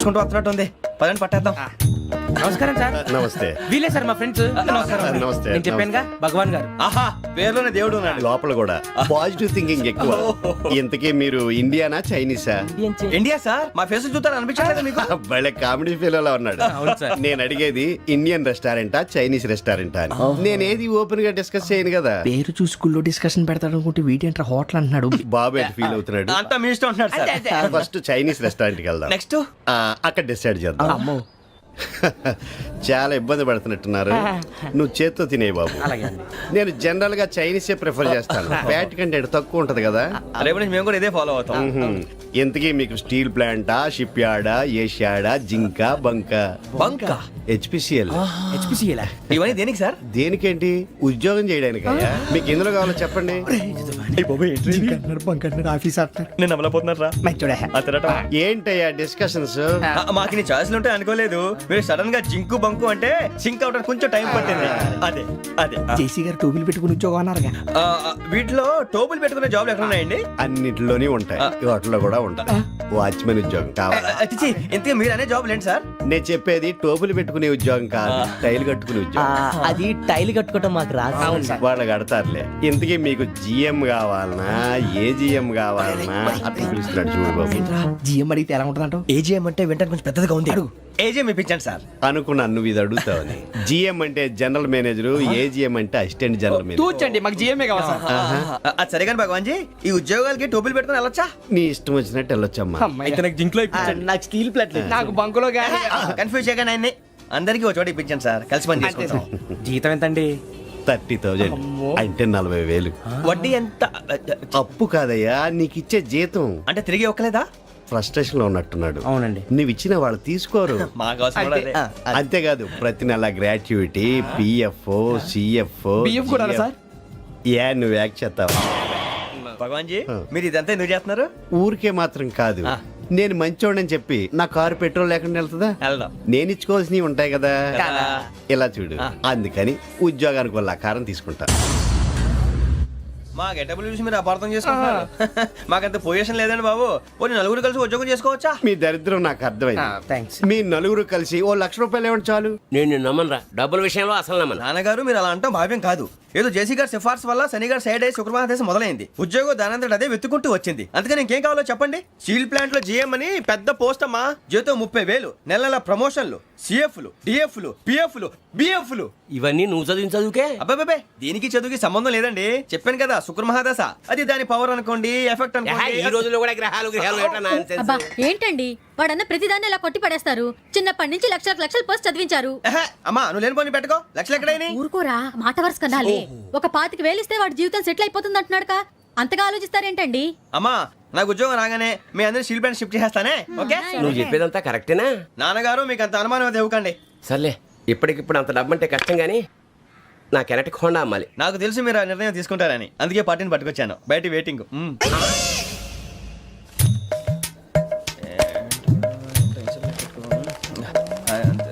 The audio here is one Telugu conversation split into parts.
తీసుకుంటూ వస్తున్నట్టు ఉంది. పదండి పట్టేద్దాం. నమస్కారం సార్. నమస్తే. వీలే సార్ మా ఫ్రెండ్స్. నమస్తే. నేను చెప్పానుగా భగవాన్ గారు. ఆహా, పేర్లోనే దేవుడు ఉన్నాడు. లోపల కూడా పాజిటివ్ థింకింగ్ ఎక్కువ. ఇంతకీ మీరు ఇండియానా చైనీసా? India sir. మా ఫేస్ చూస్తారు అనిపించలేదు మీకు? భలే కామెడీ ఫీల్ ఉన్నాడు. అవును సార్. నేను అడిగేది ఇండియన్ రెస్టారెంటా చైనీస్ రెస్టారెంటా అని. నేను ఏది ఓపెన్ గా డిస్కస్ చేయను కదా. పేరు చూసి స్కూల్లో డిస్కషన్ పెడతాడు అనుకుంటే వీటేంట్రా హోటల్ అంటున్నాడు. బాబు ఎట్ ఫీల్ అవుతున్నాడు. అంతా మీ ఇష్టం ఉంటున్నారు సార్. ఫస్ట్ చైనీస్ రెస్టారెంట్ కి వెళ్దాం. నెక్స్ట్ అక్కడ డిసైడ్ చేద్దాం. అమ్మో చాలా ఇబ్బంది పడుతున్నట్టున్నారు. నువ్వు చేత్తో తినే బాబు. నేను జనరల్ గా చైనీసే ప్రిఫర్ చేస్తాను. ఫ్యాట్ కంటెంట్ తక్కువ ఉంటది కదా. రేపు నుంచి మేము కూడా ఇదే ఫాలో అవుతాం. ఎంతకీ మీకు స్టీల్ ప్లాంటా, షిప్ యార్డా, ఏషియాడా, జింక, బంకా? బంక హెచ్పిసిఎల్. ఇవన్నీ దేనికి సార్? దేనికేంటి? ఉద్యోగం చేయడానికి. మీకు ఎందులో కావాలో చెప్పండి. నేను అమలపోతున్నారా? ఏంటయ్యా డిస్కషన్స్? మాకు నీ ఛాయిస్లు ఉంటాయి అనుకోలేదు. మీరు సడన్ గా జింకు బంకు అంటే సింక్ అవడానికి కొంచెం టైం పట్టింది. అదే అదే జేసీ గారు టోపీలు పెట్టుకుని ఉద్యోగం అన్నారుగా. వీటిలో టోపులు పెట్టుకునే జాబ్లు ఎక్కడ ఉన్నాయండి? అన్నిటిలోనే ఉంటాయి. వాటిలో కూడా ఉంటాయి. వాచ్మెన్ ఉద్యోగం కావాలా? ఇంతకీ మీరు అనే జాబ్ లేండి సార్. నేను చెప్పేది టోపులు పెట్టుకునే ఉద్యోగం కాదు, టైల్ కట్టుకునే ఉద్యోగం. అది టైల్ కట్టుకోవటం మాకు రాదు. వాళ్ళు కడతారులే. ఇంతకీ మీకు జిఎం కావాలనా, ఏ జిఎం కావాలనా? అట్లా పిలుస్తున్నాడు చూడు బాబు. జిఎం అడిగితే ఎలా ఉంటుందంట? ఏజీఎం అంటే వింటానికి కొంచెం పెద్దదిగా ఉంది. ఏజీఎం ఇప్పించండి సార్. అనుకున్నాను నువ్వు ఇది అడుగుతావని. జిఎం అంటే జనరల్ మేనేజర్, ఏజిఎం అంటే అసిస్టెంట్ జనరల్ మేనేజర్. తూచండి, మాకు జిఎంఏ కావాలి సార్. అది సరే కానీ భగవాన్ జీ, ఈ ఉద్యోగాలకి టోపులు పెట్టుకుని వెళ్ళొచ్చా? నీ ఇష్టం వచ్చినట్టు వెళ్ళొచ్చమ్మా. అయితే నాకు జింక్ లో ఇప్పించండి. నాకు స్టీల్ ప్లేట్ నాకు బంకులో గానీ. కన్ఫ్యూజ్ చేయగానే ఆయన్ని అందరికీ ఒక చోట ఇప్పించండి సార్. కలిసి పని చేసుకుంటాం. జీతం ఎంతండి? 30,000 అంటే 40,000. వడ్డీ ఎంత? అప్పు కాదయ్యా, నీకు ఇచ్చే జీతం. అంటే తిరిగి ఒక్కలేదా? ఫ్రస్ట్రేషన్ లో ఉన్నట్టున్నాడు. అవునండి. నువ్వు ఇచ్చిన వాళ్ళు తీసుకోరు. మాకు అవసరం కూడా అదే. అంతేకాదు ప్రతి నెల గ్రాట్యుటీ, పిఎఫ్, సిఎఫ్. బియ్యం కూడా సార్? ఏ నువ్వు యాక్ట్ చేస్తావా? భగవాన్ జీ, మీరు ఇదంతా ఎందుకు చేస్తున్నారు? ఊరికే మాత్రం కాదు. నేను మంచోడని చెప్పి నా కారు పెట్రోల్ లేకుండా వెళ్తుందా? వెళ్దాం. నేను ఇచ్చుకోవాల్సినవి ఉంటాయి కదా. ఇలా చూడు, అందుకని ఉద్యోగానికి వాళ్ళ ఆకారం తీసుకుంటా. మా గెటబుల్ చూసి మీరు అపార్థం చేసుకుంటున్నారు. మాకంత పొజిషన్ లేదండి బాబు. ఓ నలుగురు కలిసి ఉద్యోగం చేసుకోవచ్చా? మీ దరిద్రం నాకు అర్థమైంది. థ్యాంక్స్. మీ నలుగురు కలిసి ఓ ₹1,00,000 ఇవ్వండి చాలు. నేను నమ్మనరా, డబ్బుల విషయంలో అసలు నమ్మను. నాన్నగారు మీరు అలా అంటాం భావ్యం కాదు. ఏదో జేసీ గారి సిఫార్సు వల్ల శని గారు సైడ్ అయ్యి శుక్రవారం మొదలైంది. ఉద్యోగం దానంతటి అదే వెతుకుంటూ వచ్చింది. అందుకని ఇంకేం కావాలో చెప్పండి. స్టీల్ ప్లాంట్ లో జీఎం అని పెద్ద పోస్ట్ అమ్మా. జీతం 30,000, నెల నెల ప్రమోషన్లు, సిఎఫ్లు, డిఎఫ్లు, పిఎఫ్లు, బిఎఫ్లు. ఇవన్నీ నువ్వు చదివిన చదువుకే. అబ్బాబే, దీనికి చదువుకి సంబంధం లేదండి. చెప్పాను కదా, శుక్ర మహాదశ. అది దాని పవర్ అనుకోండి, ఎఫెక్ట్ అనుకోండి. ఈ రోజుల్లో కూడా గ్రహాలు ఏటా nonsense. అబ్బా ఏంటండి వాడన్న ప్రతిదాన్ని ఇలా కొట్టి పడేస్తారు. చిన్నప్పటి నుంచి లక్షల పోస్ట్ చదివించారు. అమ్మా నువ్వు లేని పోనీ పెట్టుకో. లక్షలు ఎక్కడైనా ఊరుకోరా, మాట వరుస కదాలే. ఒక 25,000 ఇస్తే వాడి జీవితం సెటిల్ అయిపోతుంది అంటున్నాడుగా. అంతగా ఆలోచిస్తారేంటండి? అమ్మా నాకు ఉద్యోగం రాగానే మీ అందరూ స్టీల్ ప్లాంట్ షిఫ్ట్ చేస్తానే. ఓకే? నువ్వు చెప్పేదంతా కరెక్టేనా? నాన్నగారు మీకు అంత అనుమానం అది ఇవ్వకండి. సర్లే, ఇప్పటికిప్పుడు అంత డబ్బు అంటే కష్టం గానీ నా కెనటిక్ హోండా అమ్మాలి. నాకు తెలుసు మీరు ఆ నిర్ణయం తీసుకుంటారని, అందుకే పార్టీని పట్టుకొచ్చాను. బయట వెయిటింగ్.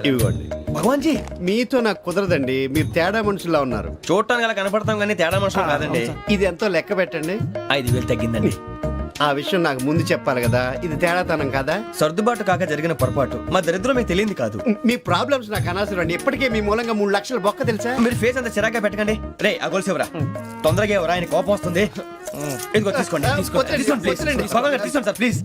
ఇవ్వండి. భగవాన్ జీ, మీతో నాకు కుదరదండి. మీరు తేడా మనుషుల్లా ఉన్నారు. చూడటానికి అలా కనపడతాం కానీ తేడా మనుషులు కాదండి. ఇది ఎంతో లెక్క పెట్టండి. 5,000 తగ్గిందండి. ఆ విషయం నాకు ముందు చెప్పాలి కదా. ఇది తేడాతనం కాదా? సర్దుబాటు కాక జరిగిన పొరపాటు. మా దరిద్రం మీకు తెలియదు కాదు. మీ ప్రాబ్లమ్స్ నాకు అనవసరం అండి. ఇప్పటికే మీ మూలంగా 3 లక్షలు బొక్క తెలుసా? మీరు ఫేస్ అంత చిరాగ్గా పెట్టకండి. రే ఆ గొలుసు ఎవరా? తొందరగా ఎవరా? ఆయన కోపం వస్తుంది. ఇదిగో తీసుకోండి. తీసుకోండి సార్ ప్లీజ్.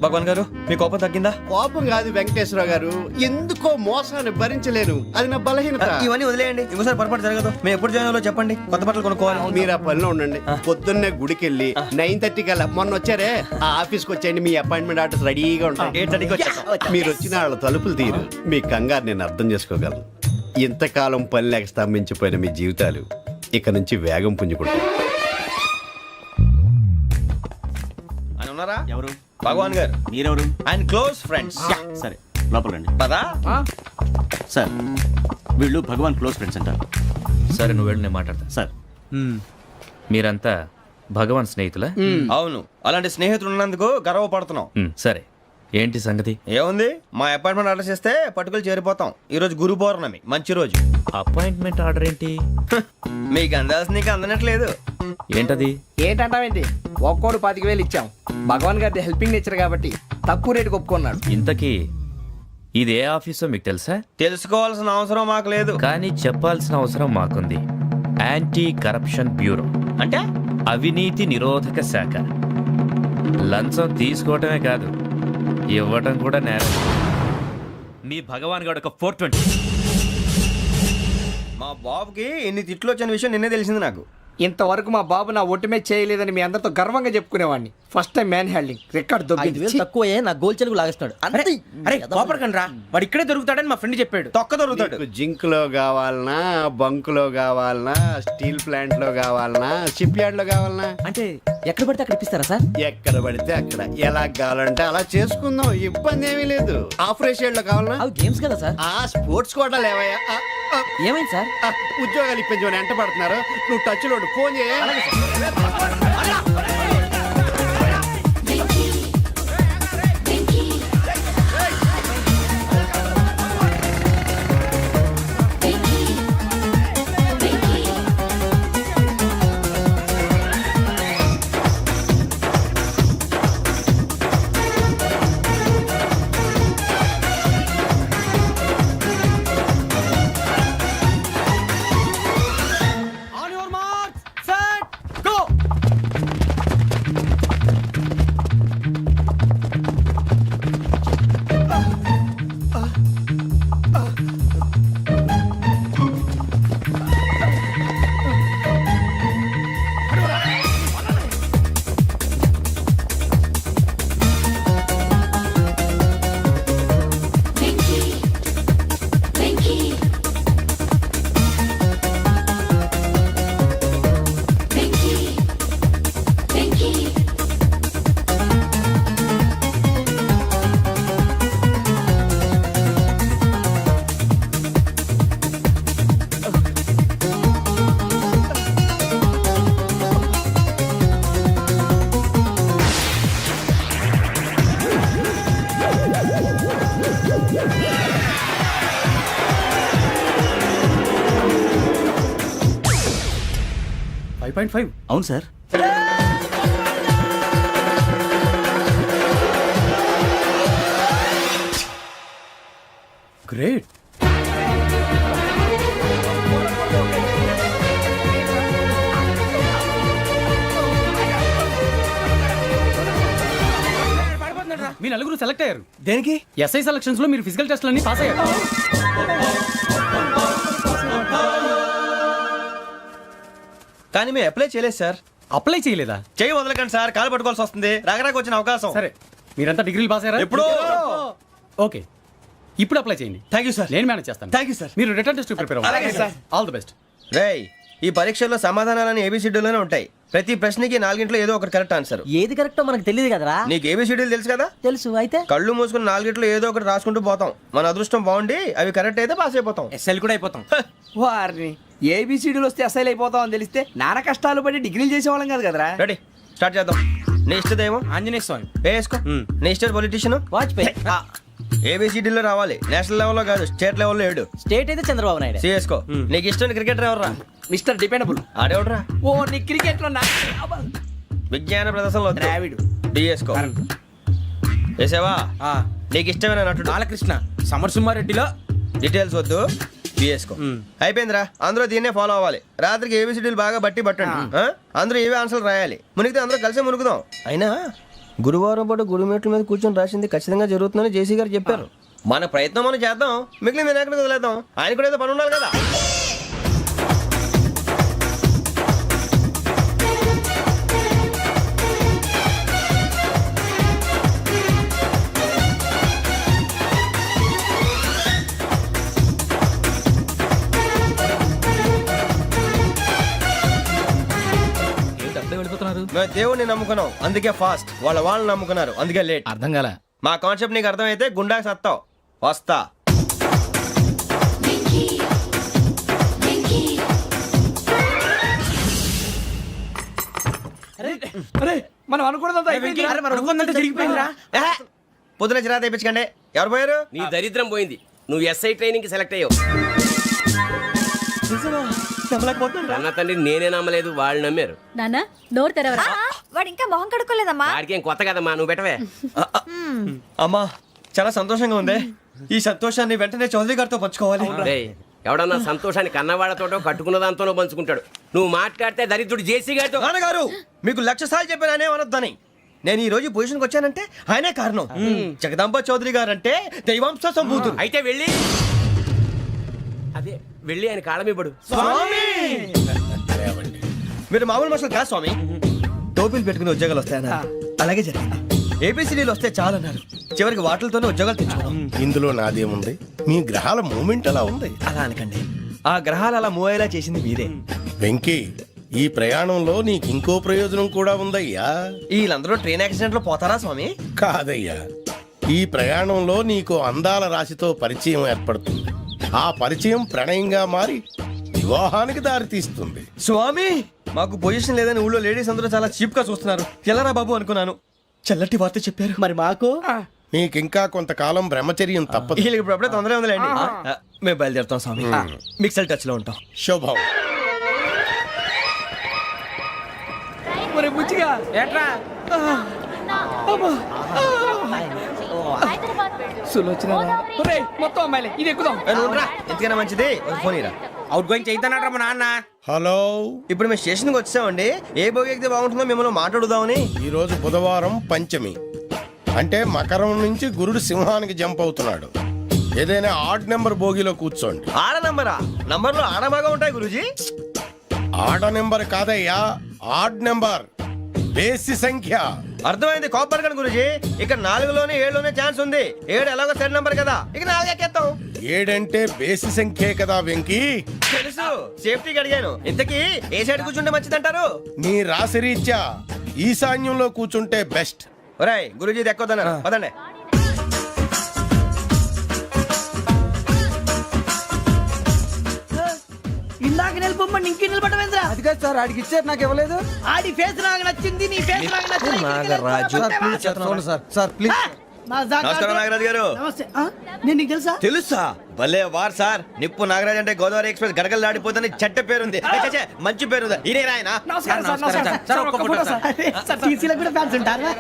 భగవాన్ గారు మీ కోపం తగ్గిందా? కోపం కాదు వెంకటేశ్వరరావు గారు, ఎందుకో మోసాన్ని భరించలేను. అది నా బలహీనత. ఇవన్నీ వదిలేయండి, ఇంకోసారి పొరపాటు జరగదు. మేము ఎప్పుడు జాయిన్ అవ్వాలో చెప్పండి, కొత్త బట్టలు కొనుక్కోవాలి. మీరు ఆ పనిలో ఉండండి. పొద్దున్నే గుడికి వెళ్ళి 9:30 కల్లా, మొన్న వచ్చారే ఆ ఆఫీస్కి వచ్చేయండి. మీ అపాయింట్మెంట్ ఆర్డర్స్ రెడీగా ఉంటాయి. 8:30కి వచ్చేస్తాం. మీరు వచ్చిన వాళ్ళ తలుపులు తీరు. మీ కంగారు నేను అర్థం చేసుకోగలను. ఇంతకాలం పని లేక స్తంభించిపోయిన మీ జీవితాలు ఇక నుంచి వేగం పుంజుకుంటాయి. ఆయన ఉన్నారా? ఎవరు? భగవాన్ గారు. మీరెవరు? ఆయన క్లోజ్ ఫ్రెండ్స్. సరే లోపల రండి. పదా సార్ వీళ్ళు భగవాన్ క్లోజ్ ఫ్రెండ్స్ అంటారు. సరే నువ్వు వెళ్ళి నేను మాట్లాడతా. సార్ మీరంతా భగవాన్ స్నేహితులా? అవును, అలాంటి స్నేహితులు ఉన్నందుకు గర్వపడుతున్నాం. సరే ఏంటి సంగతి? ఏముంది, మా అపాయింట్మెంట్ ఆర్డర్ చేస్తే పట్టుకులు చేరిపోతాం. ఈ రోజు గురు పౌర్ణమి, మంచి రోజు. అపాయింట్మెంట్ ఆర్డర్ ఏంటి? మీకు అందాల్సిన నీకు అందనట్లేదు. ఏంటది? ఏంటంటావేంటి? ఒక్కోడు 25,000 ఇచ్చాం. భగవాన్ గారి హెల్పింగ్ నేచర్ కాబట్టి తక్కువ రేటుకి ఒప్పుకున్నాడు. ఇంతకీ ఇది ఏ ఆఫీసో మీకు తెలుసా? తెలుసుకోవాల్సిన అవసరం మాకు లేదు. కానీ చెప్పాల్సిన అవసరం మాకుంది. యాంటీ కరప్షన్ బ్యూరో, అంటే అవినీతి నిరోధక శాఖ. లంచం తీసుకోవటమే కాదు, ఇవ్వటం కూడా నేరం. మీ భగవాన్ గారు ఒక 420. మా బాబుకి ఇన్ని తిట్లు వచ్చిన విషయం నిన్నే తెలిసింది నాకు. ఇంతవరకు మా బాబు నా ఒట్టుమే చేయలేదని మీ అందరితో గర్వంగా చెప్పుకునేవాడిని. First time manhandling record దొబ్బింది. తక్కువే నా గోల్ చెలుగు లాగేస్తున్నాడు. అరే అరే కోపడకండి రా, వాడు ఇక్కడే దొరుకుతాడని మా ఫ్రెండ్ చెప్పాడు. తొక్క దొరుకుతాడు. నీకు జింక్ లో కావాలనా, బంక్ లో కావాలనా, స్టీల్ ప్లాంట్ లో కావాలనా, షిప్ యార్డ్ లో కావాలనా? అంటే ఎక్కడ పడితే అక్కడ ఇప్పిస్తారా సార్? ఎక్కడ పడితే అక్కడ, ఎలా కావాలంటే అలా చేసుకుందాం, ఇబ్బంది ఏమీ లేదు. ఆపరేషన్ లో కావాలనా? అవి గేమ్స్ కదా సార్. ఆ స్పోర్ట్స్ కోటాలు ఏవయ్యా? ఏమైంది సార్? ఉద్యోగాలు ఇప్పించమని ఎంట పడుతున్నారు. నువ్వు టచ్ లో ఫోన్ చేయ. అవును సార్. గ్రేట్. మీ నలుగురు సెలెక్ట్ అయ్యారు. దేనికి? ఎస్ఐ సెలక్షన్స్ లో మీరు ఫిజికల్ టెస్ట్ అన్ని పాస్ అయ్యారు. కానీ మేము అప్లై చేయలేదు సార్. అప్లై చేయలేదా? చేయి వదలకండి సార్, కాలు పట్టుకోవాల్సి వస్తుంది. రాగరాకు వచ్చిన అవకాశం. సరే, మీరంతా డిగ్రీలు పాస్ అయ్యారా? ఎప్పుడో. ఓకే, ఇప్పుడు అప్లై చేయండి. Thank you sir. నేను మేనేజ్ చేస్తాను. Thank you sir. మీరు రిటర్న్ టెస్ట్ ప్రిపేర్ అవ్వండి. అలాగే సార్. All the best. రేయ్, ఈ పరీక్షల్లో సమాధానాలని ఏబిసిడ్యూల్లోనే ఉంటాయి. ప్రతి ప్రశ్నకి 4 ఏదో ఒకటి కరెక్ట్ ఆన్సర్. ఏది కరెక్టో మనకు తెలియదు కదరా. నీకు ఏబిసిడ్యూల్ తెలుసు కదా? తెలుసు. అయితే కళ్ళు మూసుకుని 4 ఏదో ఒకటి రాసుకుంటూ పోతాం. మన అదృష్టం బాగుండి అవి కరెక్ట్ అయితే పాస్ అయిపోతాం. ఎస్ఎల్ కూడా అయిపోతాం. వారిని ఏబిసిడీలు వస్తే అసైల్ అయిపోతాం అని తెలిస్తే నాన్న కష్టాలు పడి డిగ్రీలు చేసేవాళ్ళం కాదు కదరా. రెడీ, స్టార్ట్ చేద్దాం. నీ ఇష్టదేమో ఆంజనేయ స్వామి. వేసుకో. నీ ఇష్ట పొలిటీషియన్ వాజ్పేయి. ఏబిసిడీలో రావాలి. నేషనల్ లెవెల్లో కాదు, స్టేట్ లెవెల్లో 7. స్టేట్ అయితే చంద్రబాబు నాయుడు. సిఎస్కో. నీకు ఇష్టం క్రికెటర్ ఎవర్రా? Mister dependable. ఆడేవడరా? ఓ నీ క్రికెట్ లో విజ్ఞాన ప్రదర్శనలో ద్రావిడు. డిఎస్కో. వేసావా? నీకు ఇష్టమైన నటుడు? బాలకృష్ణ. సమర్సింహారెడ్డిలో డీటెయిల్స్ వద్దు, బిఎస్కో. అయిపోయిందిరా. అందరూ దీన్నే ఫాలో అవ్వాలి. రాత్రికి ఏబిసిడీలు బాగా బట్టి పట్టండి. అందరూ ఏవే ఆన్సర్లు రాయాలి. మునిగితే అందరూ కలిసి మునుగుదాం. అయినా గురువారం పాటు గురుమేట్ల మీద కూర్చొని రాసింది ఖచ్చితంగా జరుగుతుందని జేసీ గారు చెప్పారు. మన ప్రయత్నం మనం చేద్దాం, మిగిలిన నేను ఎక్కడికి వదిలేద్దాం. ఆయన కూడా ఏదో పని ఉండాలి కదా. మేము దేవుడిని నమ్ముకున్నాం, అందుకే ఫాస్ట్. వాళ్ళని నమ్ముకున్నారు, అందుకే లేట్. అర్థం కాల. మా కాన్సెప్ట్ నీకు అర్థమైతే గుండా సత్తావు. వస్తా. అరే మనం అనుకున్నదంతా అయిపోయింది. జరిగిపోయిందిరా. పొద్దున చిరా తెప్పించకండి. ఎవరు పోయారు? నీ దరిద్రం పోయింది. నువ్వు ఎస్ఐ ట్రైనింగ్ కి సెలెక్ట్ అయ్యావు. అన్న తండ్రి నేనే నమ్మలేదు, వాళ్ళు నమ్మారు. నాన్న నోరు తెరవరా. వాడు ఇంకా మొహం కడుక్కోలేదమ్మా. వాడికి ఏం కొత్త కదమ్మా, నువ్వు పెట్టవే. అమ్మా చాలా సంతోషంగా ఉంది. ఈ సంతోషాన్ని వెంటనే చౌదరి గారితో పంచుకోవాలి. రేయ్, ఎవడన్నా సంతోషాన్ని కన్నవాడతోటో కట్టుకున్న దాంతోనో పంచుకుంటాడు. నువ్వు మాట్లాడితే దరిద్రుడు జేసీ గారితో. నాన్నగారు మీకు 1,00,000 సార్లు చెప్పాను ఆయనే అనొద్దని. నేను ఈ రోజు పొజిషన్కి వచ్చానంటే ఆయనే కారణం. జగదాంబ చౌదరి గారు అంటే దైవాంశ సంభూతుడు. అయితే వెళ్ళి అదే వెళ్ళి ఆయన కాళ్ళమివ్వడు. మీరు మామూలు మనుషులు కాదు స్వామి. టోపీలు పెట్టుకుని ఉద్యోగాలు వస్తాయన్నారు, అలాగే జరిగింది. ఏబిసిడీలు వస్తే చాలన్నారు, చివరికి వాటిలతోనే ఉద్యోగాలు తెచ్చుకున్నాం. ఇందులో నాదేముంది? మీ గ్రహాల మూమెంట్ అలా ఉంది. అలా అనకండి, ఆ గ్రహాలు అలా మూవ్ అయ్యేలా చేసింది మీరే. వెంకీ, ఈ ప్రయాణంలో నీకు ఇంకో ప్రయోజనం కూడా ఉందయ్యా. వీళ్ళందరూ ట్రైన్ యాక్సిడెంట్ లో పోతారా స్వామి? కాదయ్యా, ఈ ప్రయాణంలో నీకు అందాల రాశితో పరిచయం ఏర్పడుతుంది. ఆ పరిచయం ప్రణయంగా మారి వివాహానికి దారితీస్తుంది. స్వామి, మాకు పొజిషన్ లేదని ఊళ్ళో లేడీస్ అందరూ చాలా చీప్ గా చూస్తున్నారు. ఎలారా బాబు అనుకున్నాను. చల్లటి వార్త చెప్పారు. మరి మాకు నీకింకా కొంతకాలం బ్రహ్మచర్యం తప్పదు. వీళ్ళకి ఇప్పుడు అప్పుడే తొందరగా ఉందిలేండి. మేము బయలుదేరుతాం స్వామి. మిక్సల్ టచ్ లో ఉంటాం. శుభం. ఒరే బుచ్చిగా ఏట్రా సులోచన ఒరే మొత్తం అమ్మాయిలే, ఇది ఎక్కుదాం. ఎందుకైనా మంచిది ఒక ఫోన్ ఇరా. అవుట్ గోయింగ్ చేద్దానట్రా మా నాన్న. హలో, ఇప్పుడు మేము స్టేషన్కి వచ్చామండి. ఏ బోగి ఎక్కితే బాగుంటుందో మిమ్మల్ని మాట్లాడుదామని. ఈరోజు బుధవారం పంచమి, అంటే మకరం నుంచి గురుడు సింహానికి జంప్ అవుతున్నాడు. ఏదైనా ఆడ్ నెంబర్ బోగిలో కూర్చోండి. ఆడ నంబరా? నంబర్లు ఆడ బాగా ఉంటాయి గురూజీ. ఆడ నెంబర్ కాదయ్యా, ఆడ్ నెంబర్, బేసి సంఖ్య. అర్థమైంది కాపర్ గన్ గురూజీ. ఇక్కడ 4లోనే 7లోనే ఛాన్స్ ఉంది. 7 ఎలాగో సెడ్ నంబర్ కదా, ఇక 4 ఎక్కేస్తాం. 7 అంటే బేసి సంఖ్యే కదా వెంకీ. తెలుసు, సేఫ్టీకి అడిగాను. ఇంతకీ ఏ సైడ్ కూర్చుంటే మంచిదంటారు? నీ రాశి రీత్యా ఈశాన్యంలో కూర్చుంటే బెస్ట్. ఒరాయ్ గురూజీ దెక్కొద్దన్నారు, పదండి. ఇందాక నిలబొమ్మని ఇంకే నిలబడమేంద్రా? అది కాదు సార్, ఆడికి ఇచ్చారు, నాకు ఇవ్వలేదు. ఆడి ఫేస్ నాకు నచ్చింది, నీ ఫేస్ నాకు నచ్చింది. నాగరాజు. Sir please. నమస్కారం నాగరాజు గారు. నమస్తే. నేను నీకు తెలుసా? తెలుసా? భలే వార్ సార్. నిప్పు నాగరాజ్ అంటే గోదావరి ఎక్స్ప్రెస్ గడగలు దాడిపోతుంది చెట్ట పేరుంది. ఛే, మంచి పేరు. ఇదే ఆయన. నమస్కారం సార్, నమస్కారం సార్. ఒక్క ఫోటో సార్. సార్ టీసీలో కూడా ఫ్యాన్స్ ఉంటారా?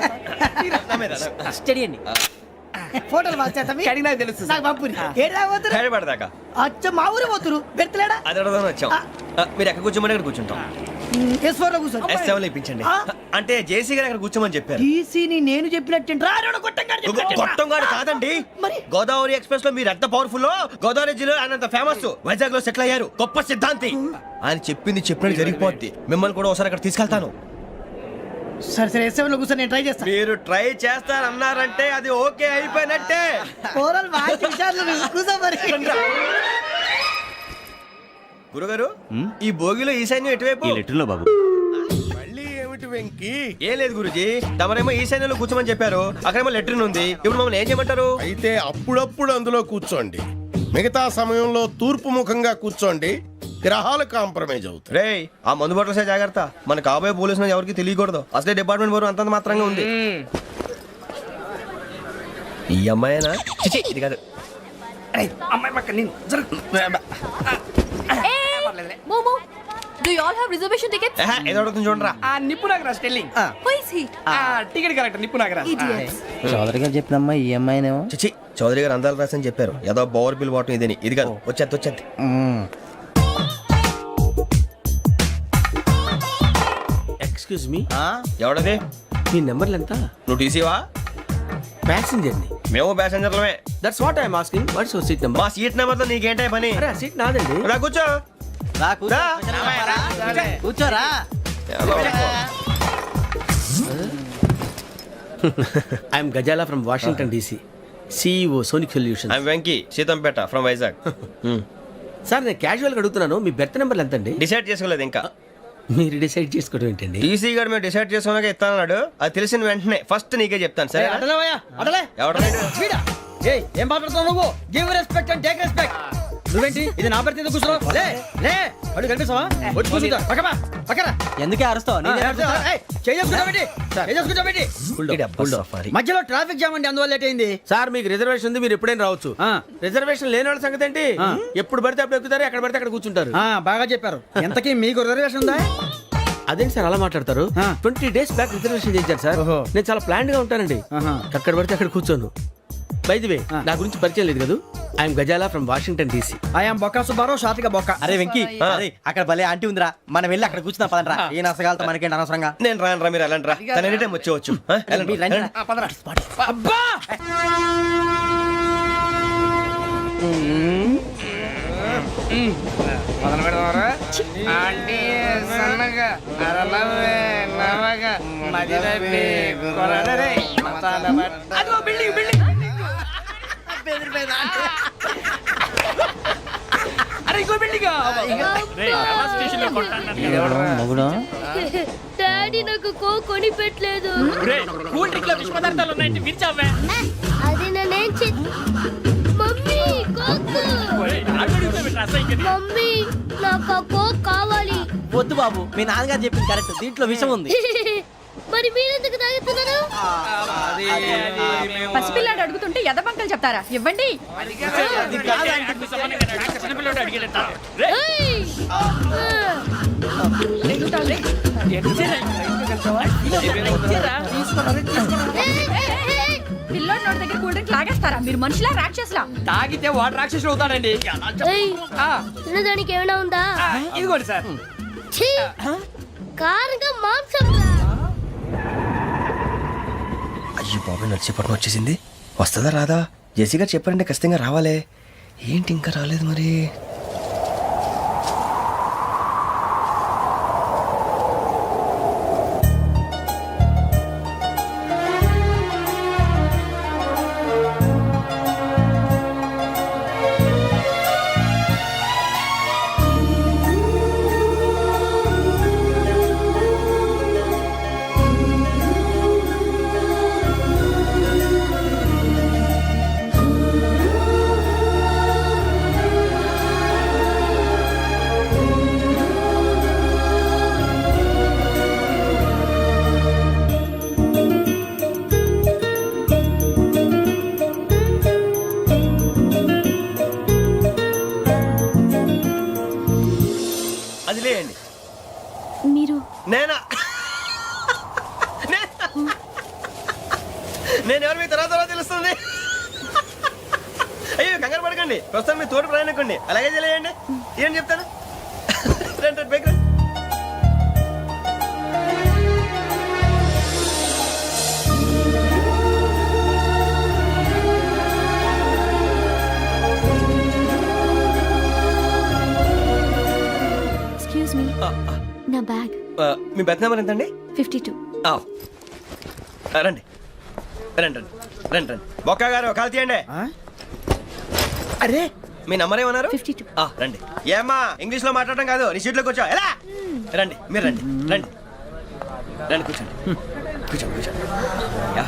స్టడీ అండి. ఫోటోలు మార్చేస్తాం. కడిగినా తెలుసు సార్. నాకు పంపుని. ఏడా పోతురు? హైదరాబాద్దాకా. అచ్చ మా ఊరు పోతురు. బెర్తలేడా? అది అడగదామని వచ్చాం. మీరు ఎక్కడ కూర్చోమని అక్కడ కూర్చుంటాం. S4 లో కూర్చో. S7 లో ఇప్పించండి. అంటే జేసీ గారు అక్కడ కూర్చోమని చెప్పారు. టీసీని నేను చెప్పినట్టు గొట్టంగాడు కాదండి. మరి? గోదావరి ఎక్స్ప్రెస్ లో మీరు ఎంత పవర్ఫుల్, గోదావరి జిల్లా ఆయన ఫేమస్. వైజాగ్ లో సెటిల్ అయ్యారు, గొప్ప సిద్ధాంతి. ఆయన చెప్పింది చెప్పినట్టు జరిగిపోద్ది. మిమ్మల్ని కూడా ఒకసారి అక్కడ తీసుకెళ్తాను. సరే సరే S7 లో కూర్చో, నేను ట్రై చేస్తాను. మీరు ట్రై చేస్తారన్నారంటే అది ఓకే అయిపోయినట్టే. ఓవరాల్ బాగా విషయాలు కూర్చో మరి. గురుగారు, ఈ భోగిలో ఈశాన్యం ఎటువైపు? ఈ లెటర్లో బాబు. మళ్ళీ ఏమిటి వెంకీ? ఏం లేదు గురుజీ, తమరేమో ఈశాన్యంలో కూర్చోమని చెప్పారు. అక్కడేమో లెటర్ ఉంది. ఇప్పుడు మమ్మల్ని ఏం చేయమంటారు? అయితే అప్పుడప్పుడు అందులో కూర్చోండి, మిగతా సమయంలో తూర్పు ముఖంగా కూర్చోండి. గ్రహాలు కాంప్రమైజ్ అవుతాయి. రేయ్, ఆ మందు బట్టలసే జాగ్రత్త. మన కాబోయే పోలీసులు ఎవరికి తెలియకూడదు. అసలే డిపార్ట్మెంట్ బోరు అంతంత మాత్రంగా ఉంది. ఈ అమ్మాయినా? చిచి, ఇది కాదు. అమ్మాయి పక్క నేను Momo, do you all have reservation tickets? ఏదో అడుగుతుంది చూడరా. ఆ నిప్పు Nagaraj telling. Who is he? Ticket correct, నిప్పు నాగరాజ్. Idiots. చౌదరి గారు చెప్పినమ్మా ఈ అమ్మాయినేమో. చిచి, చౌదరి గారు అందాలు రాసని చెప్పారు. ఏదో బోర్ బిల్ వాటం ఇదని. ఇది కాదు, వచ్చేది. Excuse me, ఎవడది? మీ నెంబర్లు ఎంత? నువ్వు టీసీవా? ప్యాసింజర్ ని. మేము ప్యాసెంజర్లమే. That's what I'm asking. What's your seat number? మా సీట్ నెంబర్ తో నీకేంటే పని? అరే సీట్ నాదండి. రా కూర్చో. రా కూర్చో. రా. కూర్చోరా. I'm Gazala from Washington DC, CEO Sonic Solution. I'm Venky, Seethampeta from Vizag. Sir నేను క్యాజువల్ గా అడుగుతున్నాను, మీ బెర్త్ నెంబర్లు ఎంత అండి? డిసైడ్ చేసుకోలేదు ఇంకా. మీరు డిసైడ్ చేసుకోవడం ఏంటండి? టీసీ గారు మేము డిసైడ్ చేసుకున్నాక ఇస్తానన్నాడు. అది తెలిసిన వెంటనే ఫస్ట్ నీకే చెప్తాను. సరే ఎవడ ఏం మాట్లాడుతున్నావు నువ్వు? Give respect and take respect. నువ్వేంటి ఇది నా పరిస్థితి కూర్చున్నావు? లే లే, అడుగు కనిపిస్తావా? వచ్చి కూర్చుంటా. పక్కరా. ఎందుకే అరుస్తావు? మధ్యలో ట్రాఫిక్ జామ్ అండి, అందువల్ల లేట్ అయింది. సార్ మీకు రిజర్వేషన్ ఉంది, మీరు ఎప్పుడైనా రావచ్చు. రిజర్వేషన్ లేని వాళ్ళ సంగతి ఏంటి? ఎప్పుడు పడితే అప్పుడు ఎక్కుతారు, ఎక్కడ పడితే అక్కడ కూర్చుంటారు. బాగా చెప్పారు. ఎంతకీ మీకు రిజర్వేషన్ ఉందా? అదేంటి సార్ అలా మాట్లాడతారు? 20 days బ్యాక్ రిజర్వేషన్ చేశారు సార్. నేను చాలా ప్లాన్డ్ గా ఉంటానండి. అక్కడ పడితే అక్కడ కూర్చోను. బై ది వే నా గురించి పరిచయం లేదు కదా. I'm Gazala from Washington DC. I'm Bokka Subbarao షాతిక బొక్క. అరే వెంకీ అరే అక్కడ భలే ఆంటీ ఉందిరా, మనం వెళ్ళి అక్కడ కూర్చున్నా పదండ్రా. ఏ నసగాలతో మనకేంటి అనవసరంగా. నేను రాను రా, మీరు వెళ్ళండి రా. తన ఎనీ టైం వచ్చేవచ్చు. వెళ్ళండి, మీరు రండి. వెళ్ళండి. అబ్బా అదిగో బిల్డింగ్ బిల్డింగ్. అరే ఇంకో బిల్డింగ్. డాడీ నాకు కోక్ కొని పెట్టలేదు. కూల్ డ్రింక్ లో విష పదార్థాలు ఉన్నాయంటే విరిచావే. అది నేనేం మమ్మీ కోక్. మమ్మీ నాకు ఆ కోక్ కావాలి. వద్దు బాబు, మీ నాన్నగారు చెప్పింది కరెక్ట్, దీంట్లో విషయం ఉంది. మరి మీరెందుకు తాగుతున్నారు? పసిపిల్లాడు అడుగుతుంటే ఎదబంకలు చెప్తారా? ఇవ్వండి. చిన్నపిల్లడు అడిగేట ఏయ్! పిల్లోడి నోటి దగ్గర కూల్ డ్రింక్ లాగేస్తారా? మీరు మనుషులా రాక్షసులా? తాగితే వాడు రాక్షసుడు అవుతాడండి. ఏయ్! తినడానికి ఏమైనా ఉందా? ఇదిగోండి సార్. ఛీ! కారంగా మాంసం రా. అయ్యో బాబాయ్, నడిచేపట్నం వచ్చేసింది. వస్తుందా రాదా? జెసి గారు చెప్పారంటే ఖచ్చితంగా రావాలే. ఏంటి ఇంకా రాలేదు మరి? అది లేండి. మీరు నేనా? నేను ఎవరు మీ తర్వాత తెలుస్తుంది. అయ్యో కంగారు పడకండి, ప్రస్తుతం మీ తోటి ప్రయాణకండి. అలాగే తెలియండి. ఏం చెప్తాను. రండి రండి, బైక్ రండి. ఎక్స్క్యూజ్ మీ, నా బ్యాగ్. మీ బెత్ నెంబర్ ఎంతండి? 52. రండి రండి రండి రండి రండి. బొక్క గారు కాల్ తీయండి. అరే మీ నంబర్ ఏమన్నారు? 52. రండి. ఏమ్మా ఇంగ్లీష్ లో మాట్లాడడం కాదు, నీ సీట్లో కూర్చో. ఎలా? రండి, మీరు రండి రండి రండి, కూర్చోండి కూర్చోండి కూర్చోండి. యా.